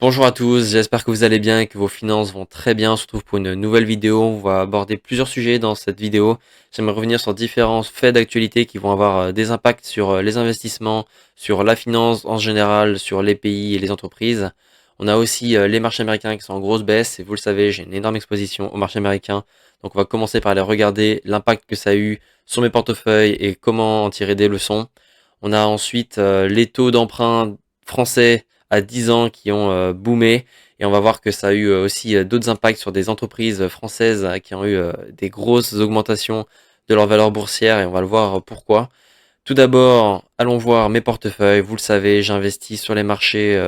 Bonjour à tous, j'espère que vous allez bien et que vos finances vont très bien. On se retrouve pour une nouvelle vidéo. On va aborder plusieurs sujets dans cette vidéo. J'aimerais revenir sur différents faits d'actualité qui vont avoir des impacts sur les investissements, sur la finance en général, sur les pays et les entreprises. On a aussi les marchés américains qui sont en grosse baisse et vous le savez, j'ai une énorme exposition au marché américain. Donc on va commencer par aller regarder l'impact que ça a eu sur mes portefeuilles et comment en tirer des leçons. On a ensuite les taux d'emprunt français à 10 ans qui ont boomé. Et on va voir que ça a eu aussi d'autres impacts sur des entreprises françaises qui ont eu des grosses augmentations de leur valeur boursière et on va le voir pourquoi. Tout d'abord, allons voir mes portefeuilles. Vous le savez, j'investis sur les marchés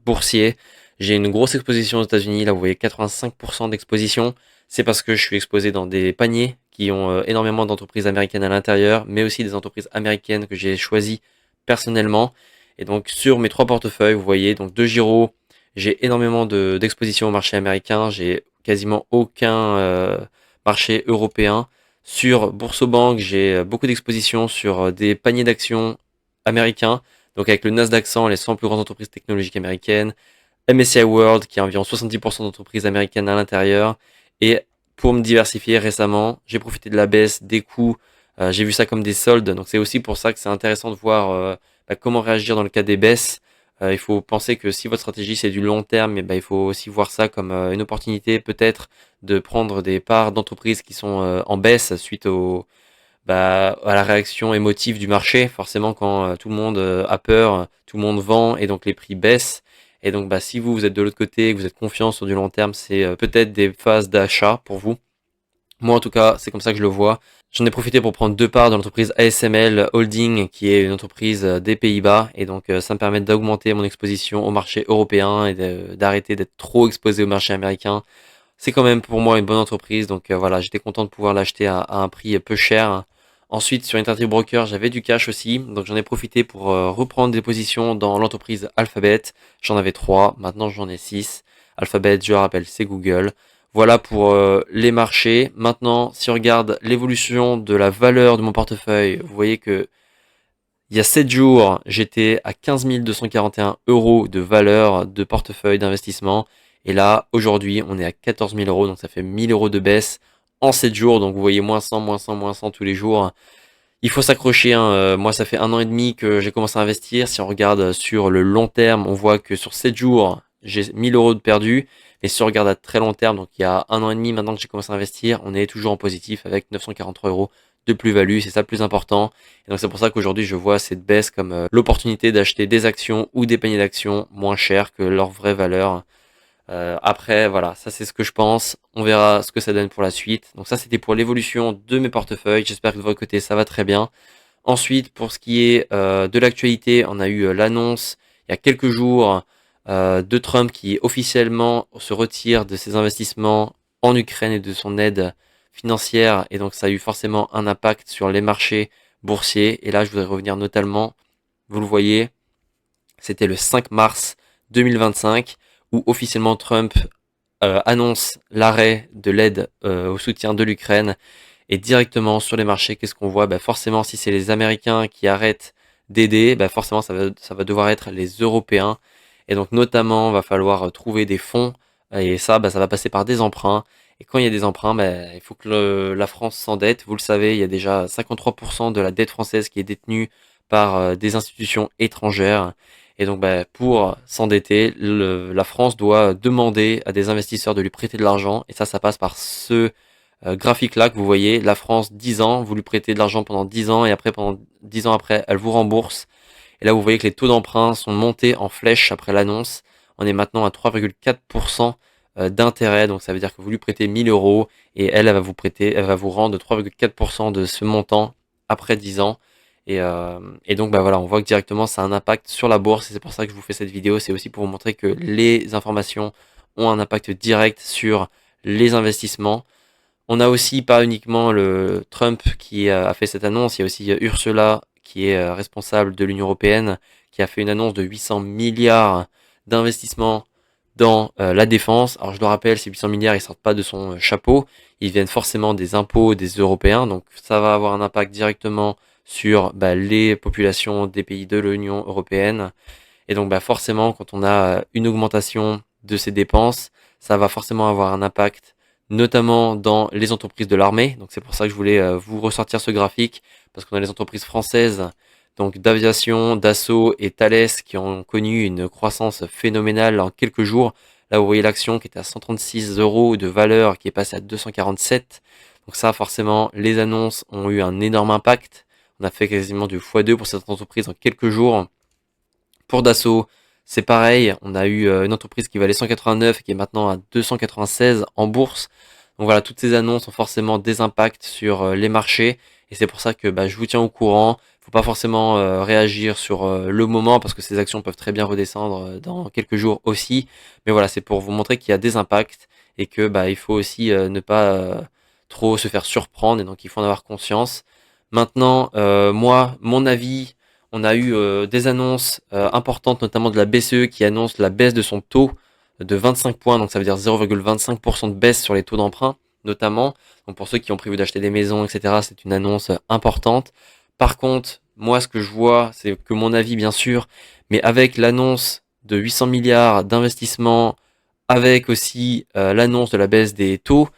boursiers. J'ai une grosse exposition aux États-Unis. Là, vous voyez 85% d'exposition. C'est parce que je suis exposé dans des paniers qui ont énormément d'entreprises américaines à l'intérieur, mais aussi des entreprises américaines que j'ai choisies personnellement. Et donc, sur mes trois portefeuilles, vous voyez, donc deux giros, j'ai énormément d'exposition au marché américain. J'ai quasiment aucun marché européen. Sur Boursobank, j'ai beaucoup d'expositions sur des paniers d'actions américains, donc avec le Nasdaq 100, les 100 plus grandes entreprises technologiques américaines, MSCI World qui a environ 70% d'entreprises américaines à l'intérieur. Et pour me diversifier récemment, j'ai profité de la baisse des coûts, j'ai vu ça comme des soldes, donc c'est aussi pour ça que c'est intéressant de voir comment réagir dans le cas des baisses. Il faut penser que si votre stratégie c'est du long terme, il faut aussi voir ça comme une opportunité peut-être de prendre des parts d'entreprises qui sont en baisse suite à la réaction émotive du marché. Forcément, quand tout le monde a peur, tout le monde vend et donc les prix baissent. Et donc, si vous êtes de l'autre côté et que vous êtes confiant sur du long terme, c'est peut-être des phases d'achat pour vous. Moi, en tout cas, c'est comme ça que je le vois. J'en ai profité pour prendre deux parts de l'entreprise ASML Holding, qui est une entreprise des Pays-Bas. Et donc, ça me permet d'augmenter mon exposition au marché européen et d'arrêter d'être trop exposé au marché américain. C'est quand même pour moi une bonne entreprise, donc voilà, j'étais content de pouvoir l'acheter à un prix peu cher. Ensuite, sur Interactive Broker, j'avais du cash aussi, donc j'en ai profité pour reprendre des positions dans l'entreprise Alphabet. J'en avais 3, maintenant j'en ai 6. Alphabet, je rappelle, c'est Google. Voilà pour les marchés. Maintenant, si on regarde l'évolution de la valeur de mon portefeuille, vous voyez que il y a 7 jours, j'étais à 15 241 euros de valeur de portefeuille d'investissement. Et là, aujourd'hui, on est à 14 000 euros, donc ça fait 1000 euros de baisse en 7 jours. Donc vous voyez, moins 100, moins 100, moins 100 tous les jours. Il faut s'accrocher, hein. Moi, ça fait un an et demi que j'ai commencé à investir. Si on regarde sur le long terme, on voit que sur 7 jours, j'ai 1000 euros de perdu. Et si on regarde à très long terme, donc il y a un an et demi maintenant que j'ai commencé à investir, on est toujours en positif avec 943 euros de plus-value. C'est ça le plus important. Et donc c'est pour ça qu'aujourd'hui, je vois cette baisse comme l'opportunité d'acheter des actions ou des paniers d'actions moins chers que leur vraie valeur. Après, voilà, ça c'est ce que je pense. On verra ce que ça donne pour la suite. Donc ça, c'était pour l'évolution de mes portefeuilles. J'espère que de votre côté, ça va très bien. Ensuite, pour ce qui est de l'actualité, on a eu l'annonce il y a quelques jours de Trump qui officiellement se retire de ses investissements en Ukraine et de son aide financière. Et donc ça a eu forcément un impact sur les marchés boursiers. Et là, je voudrais revenir notamment, vous le voyez, c'était le 5 mars 2025 où officiellement Trump annonce l'arrêt de l'aide au soutien de l'Ukraine et directement sur les marchés, qu'est-ce qu'on voit? Forcément, si c'est les Américains qui arrêtent d'aider, forcément ça va devoir être les Européens. Et donc notamment, va falloir trouver des fonds et ça va passer par des emprunts. Et quand il y a des emprunts, il faut que la France s'endette. Vous le savez, il y a déjà 53% de la dette française qui est détenue par des institutions étrangères. Et donc, pour s'endetter, la France doit demander à des investisseurs de lui prêter de l'argent. Et ça passe par ce graphique-là que vous voyez. La France, 10 ans, vous lui prêtez de l'argent pendant 10 ans et après, pendant 10 ans après, elle vous rembourse. Et là, vous voyez que les taux d'emprunt sont montés en flèche après l'annonce. On est maintenant à 3,4% d'intérêt. Donc, ça veut dire que vous lui prêtez 1000 euros et elle va vous prêter, elle va vous rendre 3,4% de ce montant après 10 ans. Et donc voilà, on voit que directement ça a un impact sur la bourse et c'est pour ça que je vous fais cette vidéo. C'est aussi pour vous montrer que les informations ont un impact direct sur les investissements. On a aussi pas uniquement le Trump qui a fait cette annonce, il y a aussi Ursula qui est responsable de l'Union européenne qui a fait une annonce de 800 milliards d'investissements dans la défense. Alors je le rappelle, ces 800 milliards, ils sortent pas de son chapeau, ils viennent forcément des impôts des Européens, donc ça va avoir un impact directement sur les populations des pays de l'Union européenne. Et donc bah, forcément, quand on a une augmentation de ces dépenses, ça va forcément avoir un impact, notamment dans les entreprises de l'armée. Donc c'est pour ça que je voulais vous ressortir ce graphique, parce qu'on a les entreprises françaises, donc d'aviation, Dassault et Thales, qui ont connu une croissance phénoménale en quelques jours. Là, vous voyez l'action qui était à 136 euros de valeur, qui est passée à 247. Donc ça, forcément, les annonces ont eu un énorme impact. On a fait quasiment du x2 pour cette entreprise en quelques jours. Pour Dassault, c'est pareil. On a eu une entreprise qui valait 189 et qui est maintenant à 296 en bourse. Donc voilà, toutes ces annonces ont forcément des impacts sur les marchés. Et c'est pour ça que bah, je vous tiens au courant. Faut pas forcément réagir sur le moment parce que ces actions peuvent très bien redescendre dans quelques jours aussi. Mais voilà, c'est pour vous montrer qu'il y a des impacts et que bah, il faut aussi ne pas trop se faire surprendre et donc il faut en avoir conscience. Maintenant, moi, mon avis, on a eu des annonces importantes, notamment de la BCE qui annonce la baisse de son taux de 25 points, donc ça veut dire 0,25% de baisse sur les taux d'emprunt, notamment. Donc pour ceux qui ont prévu d'acheter des maisons, etc., c'est une annonce importante. Par contre, moi, ce que je vois, c'est que mon avis, bien sûr, mais avec l'annonce de 800 milliards d'investissements, avec aussi l'annonce de la baisse des taux,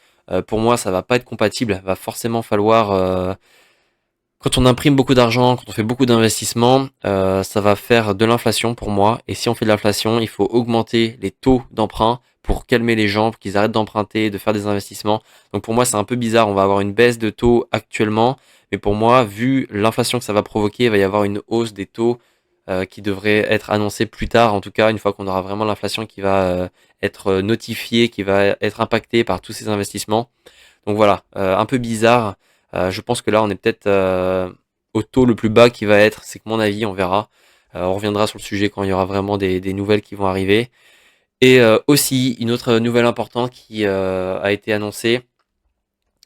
pour moi, ça va pas être compatible. Il va forcément falloir quand on imprime beaucoup d'argent, quand on fait beaucoup d'investissements, ça va faire de l'inflation pour moi. Et si on fait de l'inflation, il faut augmenter les taux d'emprunt pour calmer les gens, pour qu'ils arrêtent d'emprunter, de faire des investissements. Donc pour moi, c'est un peu bizarre. On va avoir une baisse de taux actuellement, mais pour moi, vu l'inflation que ça va provoquer, il va y avoir une hausse des taux qui devrait être annoncée plus tard. En tout cas, une fois qu'on aura vraiment l'inflation qui va être notifiée, qui va être impactée par tous ces investissements. Donc voilà, un peu bizarre. Je pense que là, on est peut-être au taux le plus bas qui va être. C'est que mon avis, on verra. On reviendra sur le sujet quand il y aura vraiment des nouvelles qui vont arriver. Et aussi, une autre nouvelle importante qui a été annoncée,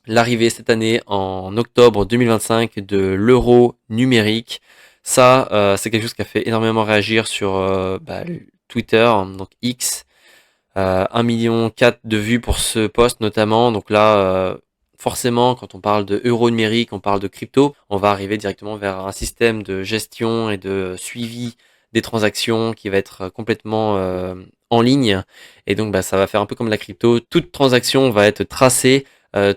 l'arrivée cette année, en octobre 2025, de l'euro numérique. Ça, c'est quelque chose qui a fait énormément réagir sur bah, Twitter, donc X. 1,4 million de vues pour ce post notamment. Donc là, forcément, quand on parle de euro numérique, on parle de crypto, on va arriver directement vers un système de gestion et de suivi des transactions qui va être complètement en ligne. Et donc, bah, ça va faire un peu comme la crypto. Toute transaction va être tracée.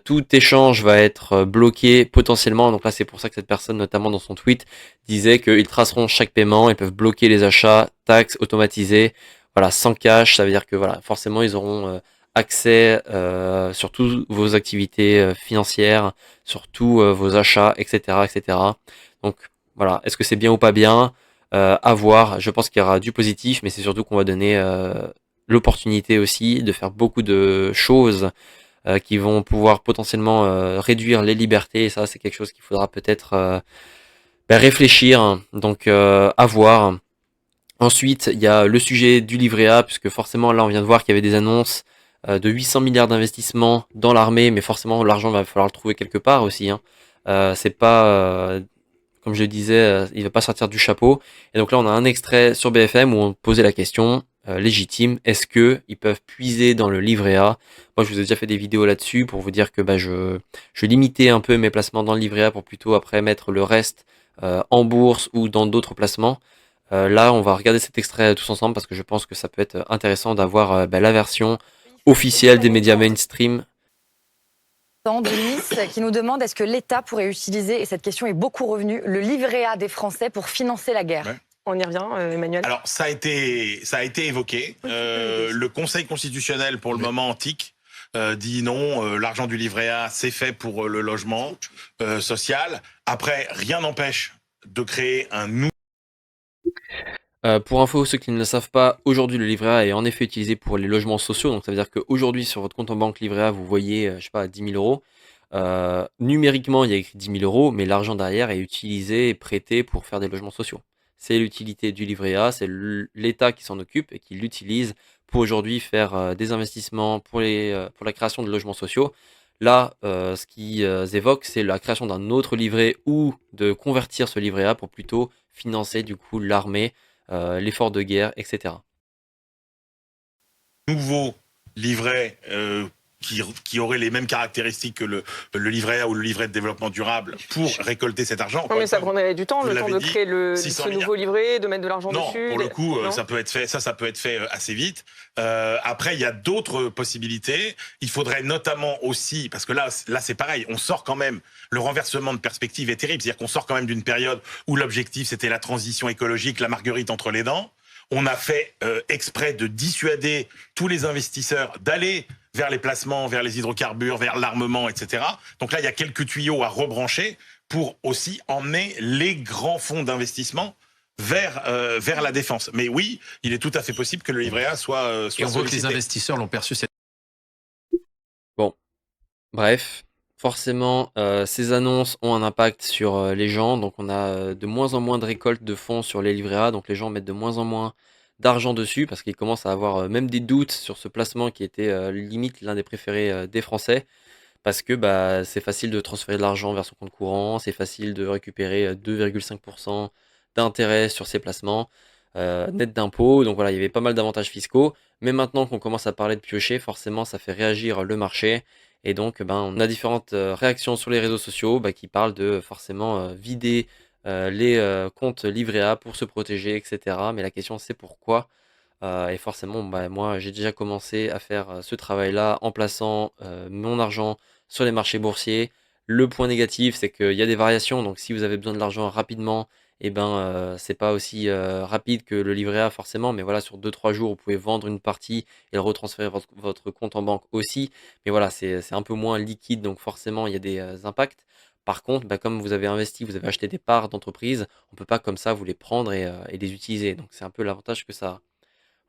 Tout échange va être bloqué potentiellement. Donc là, c'est pour ça que cette personne, notamment dans son tweet, disait qu'ils traceront chaque paiement, ils peuvent bloquer les achats, taxes automatisées. Voilà, sans cash, ça veut dire que voilà, forcément, ils auront accès sur toutes vos activités financières, sur tous vos achats, etc., etc. Donc voilà, est-ce que c'est bien ou pas bien? À voir. Je pense qu'il y aura du positif, mais c'est surtout qu'on va donner l'opportunité aussi de faire beaucoup de choses qui vont pouvoir potentiellement réduire les libertés. Et ça, c'est quelque chose qu'il faudra peut-être réfléchir. Donc à voir. Ensuite, il y a le sujet du livret A, puisque forcément, là, on vient de voir qu'il y avait des annonces de 800 milliards d'investissements dans l'armée, mais forcément, l'argent va falloir le trouver quelque part aussi, hein. C'est pas, comme je le disais, il va pas sortir du chapeau. Et donc là, on a un extrait sur BFM où on posait la question légitime, est-ce que ils peuvent puiser dans le livret A? Moi, je vous ai déjà fait des vidéos là-dessus pour vous dire que bah, je limitais un peu mes placements dans le livret A pour plutôt après mettre le reste en bourse ou dans d'autres placements. Là, on va regarder cet extrait tous ensemble parce que je pense que ça peut être intéressant d'avoir bah, la version officielle des médias mainstream. De Nice qui nous demande est-ce que l'État pourrait utiliser, et cette question est beaucoup revenue, le livret A des Français pour financer la guerre. Ouais. On y revient, Emmanuel. Alors, ça a été évoqué. Le Conseil constitutionnel, pour le moment, antique, dit non, l'argent du livret A, c'est fait pour le logement social. Après, rien n'empêche de créer un nouveau... Pour info, ceux qui ne le savent pas, aujourd'hui le livret A est en effet utilisé pour les logements sociaux. Donc ça veut dire qu'aujourd'hui sur votre compte en banque livret A, vous voyez, je sais pas, 10 000 euros. Numériquement, il y a écrit 10 000 euros, mais l'argent derrière est utilisé et prêté pour faire des logements sociaux. C'est l'utilité du livret A, c'est l'État qui s'en occupe et qui l'utilise pour aujourd'hui faire des investissements pour la création de logements sociaux. Là, ce qu'ils évoquent, c'est la création d'un autre livret ou de convertir ce livret A pour plutôt financer du coup l'armée, l'effort de guerre, etc. nouveau livret qui aurait les mêmes caractéristiques que le livret A ou le livret de développement durable pour récolter cet argent. Non, mais ça prendrait du temps, vous le temps de l'avez dit, créer 600 ce nouveau livret, de mettre de l'argent Non, dessus. pour le coup, Non ça peut être fait. Ça peut être fait assez vite. Après, il y a d'autres possibilités. Il faudrait notamment aussi, parce que là, c'est pareil. On sort quand même. Le renversement de perspective est terrible. C'est-à-dire qu'on sort quand même d'une période où l'objectif c'était la transition écologique, la marguerite entre les dents. On a fait exprès de dissuader tous les investisseurs d'aller vers les placements, vers les hydrocarbures, vers l'armement, etc. Donc là, il y a quelques tuyaux à rebrancher pour aussi emmener les grands fonds d'investissement vers la défense. Mais oui, il est tout à fait possible que le livret A soit Et on voit que les sollicité. investisseurs l'ont perçu cette Bon, bref, forcément, ces annonces ont un impact sur les gens. Donc, on a de moins en moins de récoltes de fonds sur les livrets A. Donc, les gens mettent de moins en moins d'argent dessus parce qu'ils commencent à avoir même des doutes sur ce placement qui était limite l'un des préférés des Français. Parce que bah, c'est facile de transférer de l'argent vers son compte courant, c'est facile de récupérer 2,5% d'intérêt sur ses placements, net d'impôts. Donc voilà, il y avait pas mal d'avantages fiscaux. Mais maintenant qu'on commence à parler de piocher, forcément, ça fait réagir le marché. Et donc, ben, on a différentes réactions sur les réseaux sociaux bah, qui parlent de forcément vider les comptes livrés A pour se protéger, etc. Mais la question, c'est pourquoi. Et forcément, bah, moi, j'ai déjà commencé à faire ce travail-là en plaçant mon argent sur les marchés boursiers. Le point négatif, c'est qu'il y a des variations. Donc, si vous avez besoin de l'argent rapidement, et ben, c'est pas aussi rapide que le livret A forcément. Mais voilà, sur 2-3 jours, vous pouvez vendre une partie et le retransférer votre compte en banque aussi. Mais voilà, c'est un peu moins liquide. Donc, forcément, il y a des impacts. Par contre, bah, comme vous avez investi, vous avez acheté des parts d'entreprise, on peut pas comme ça vous les prendre et les utiliser. Donc, c'est un peu l'avantage que ça a.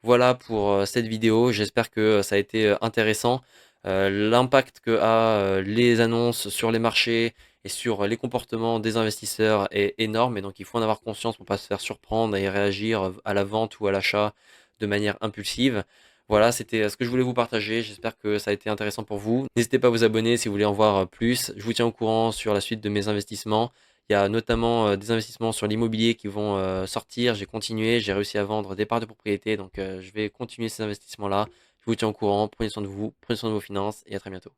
Voilà pour cette vidéo, j'espère que ça a été intéressant. L'impact que a les annonces sur les marchés et sur les comportements des investisseurs est énorme et donc il faut en avoir conscience pour ne pas se faire surprendre et réagir à la vente ou à l'achat de manière impulsive. Voilà, c'était ce que je voulais vous partager. J'espère que ça a été intéressant pour vous. N'hésitez pas à vous abonner si vous voulez en voir plus. Je vous tiens au courant sur la suite de mes investissements. Il y a notamment des investissements sur l'immobilier qui vont sortir. J'ai continué, j'ai réussi à vendre des parts de propriété. Donc je vais continuer ces investissements-là. Je vous tiens au courant. Prenez soin de vous, prenez soin de vos finances et à très bientôt.